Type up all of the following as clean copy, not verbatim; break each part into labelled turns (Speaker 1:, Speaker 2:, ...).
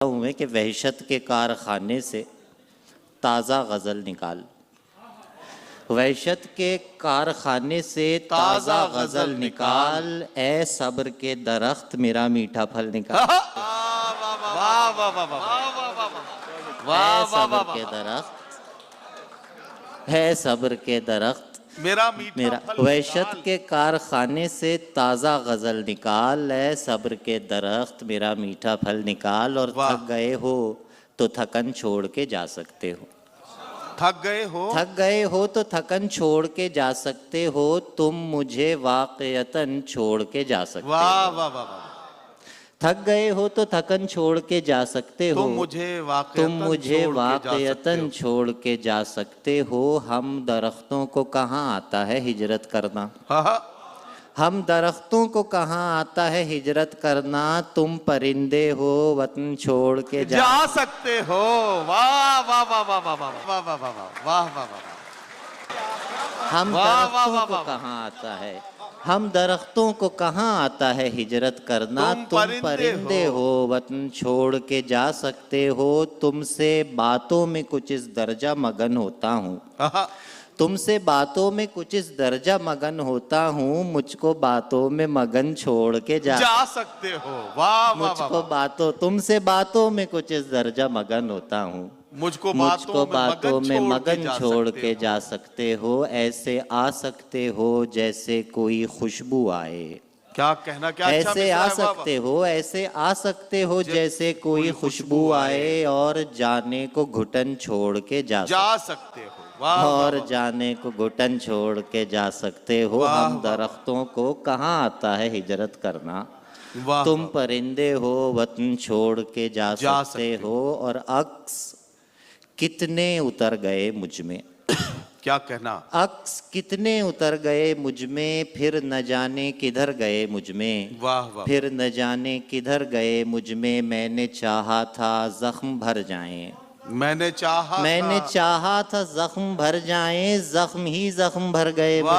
Speaker 1: हुए कि वहशत के कारखाने से ताज़ा गज़ल निकाल। वहशत के कारखाने से ताज़ा गज़ल निकाल, ए सब्र के दरख्त मेरा मीठा फल निकाल।
Speaker 2: वाह वाह वाह वाह
Speaker 1: सब्र के दरख्त है, सब्र के दरख्त
Speaker 2: मेरा
Speaker 1: वहशत के कारखाने से ताज़ा गज़ल निकाल, है सब्र के दरख्त मेरा मीठा फल निकाल। और थक गए हो तो थकन छोड़ के जा सकते हो।
Speaker 2: थक गए हो
Speaker 1: तो थकन छोड़ के जा सकते हो, तुम मुझे वाक़यतन छोड़ के जा सकते हो।
Speaker 2: वाह वाह वाह।
Speaker 1: थक गए हो तो थकन छोड़ के जा सकते हो,
Speaker 2: तुम मुझे
Speaker 1: वाक़यतन छोड़ के जा सकते हो। हम दरख्तों को कहाँ आता है हिजरत करना, हम दरख्तों को कहाँ आता है हिजरत करना। तुम परिंदे हो वतन छोड़ के जा
Speaker 2: सकते हो। वाह वाह वाह वाह वाह वाह वाह वाह वाह वाह।
Speaker 1: हम दरख्तों को कहाँ आता है, हम दरख्तों को कहाँ आता है हिजरत करना। तुम परिंदे हो वतन छोड़ के जा सकते हो। तुमसे बातों में कुछ इस दर्जा मगन होता हूँ, तुमसे बातों में कुछ इस दर्जा मगन होता हूँ। मुझको बातों में मगन छोड़ के जा
Speaker 2: सकते हो। वाह
Speaker 1: मुझको बातों तुमसे बातों में कुछ इस दर्जा मगन होता हूँ।
Speaker 2: मुझको
Speaker 1: बातों में मगन छोड़ के जा सकते हो। ऐसे आ सकते हो जैसे कोई खुशबू आए।
Speaker 2: क्या कहना, क्या
Speaker 1: ऐसे आ सकते हो, ऐसे आ सकते हो जैसे कोई खुशबू आए। और जाने को घुटन छोड़ के जा
Speaker 2: सकते हो।
Speaker 1: और जाने को घुटन छोड़ के जा सकते हो। हम दरख्तों को कहाँ आता है हिजरत करना। तुम परिंदे हो वतन छोड़ के जा सकते हो। और अक्स कितने उतर गए मुझ में,
Speaker 2: क्या कहना,
Speaker 1: अक्स कितने उतर गए मुझ में। फिर न जाने किधर गए मुझ में, फिर न जाने किधर गए मुझ में। मैंने चाहा था जख्म भर जाएं, मैंने चाहा था जख्म भर जाएं। जख्म ही जख्म भर गए मुझ में।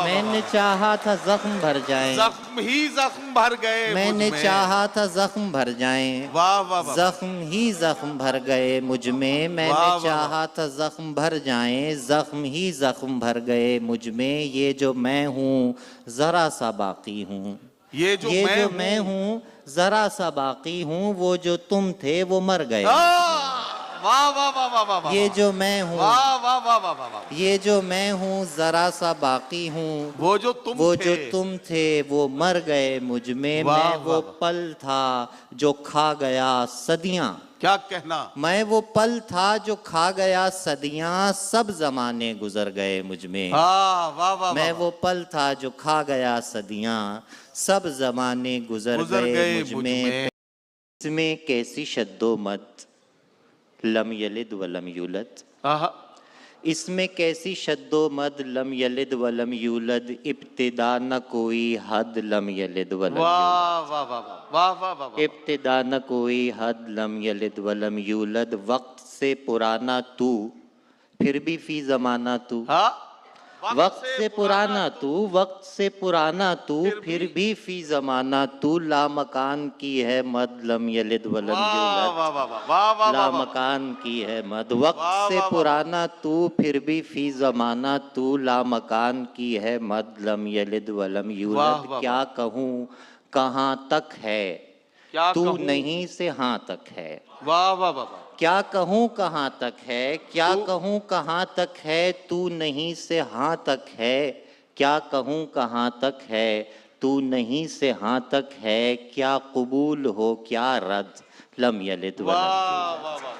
Speaker 1: मैंने चाहा था जख्म भर जाएं,
Speaker 2: जख्म ही जख्म भर गए।
Speaker 1: मैंने चाहा था जख्म भर जाएं, जख्म ही जख्म भर गए मुझ में। मैंने चाहा था जख्म भर जाएं, जख्म ही जख्म भर गए मुझ में। ये जो मैं हूँ जरा सा बाकी हूँ, ये जो मैं हूँ जरा सा बाकी हूँ। वो जो तुम थे वो मर गए।
Speaker 2: वाह वाह वाह वाह।
Speaker 1: ये जो मैं हूँ,
Speaker 2: वाह वाह वाह वाह।
Speaker 1: ये जो मैं हूँ जरा सा बाकी हूँ।
Speaker 2: वो जो तुम
Speaker 1: थे वो मर गए मुझ में। मैं वो पल था जो खा गया सदियाँ,
Speaker 2: क्या कहना,
Speaker 1: मैं वो पल था जो खा गया सदियाँ। सब जमाने गुजर गए मुझ में। मैं वो पल था जो खा गया सदियाँ, सब जमाने गुजर गए मुझ में। इसमें कैसी शद्दो मत लम यलिद वलम यूलद, इसमें कैसी शद्दो मद लम यलिद वलम यूलद। इब्तिदा न कोई हद लम यलिद वलम यूलद, इब्तिदा न कोई हद लम यलिद वलम यूलद। वक्त से पुराना तू फिर भी फी जमाना तू, वक्त से पुराना तू, वक्त से पुराना तू फिर भी फी जमाना तू। लामकान की है मद लम यलिद वलम यूलद, लामकान की है मद। वक्त से पुराना तू फिर भी फी जमाना तू। लामकान की है मद लम यलिद वलम यूलद। क्या कहूँ कहाँ तक है तू नहीं से हाँ तक है।
Speaker 2: वाह वाह वाह।
Speaker 1: क्या कहूँ कहाँ तक है, क्या कहूँ कहाँ तक है तू नहीं से हाँ तक है। क्या कहूँ कहाँ तक है तू नहीं से हाँ तक है। क्या कबूल हो क्या रद्द लम यलिद वलम यूलद।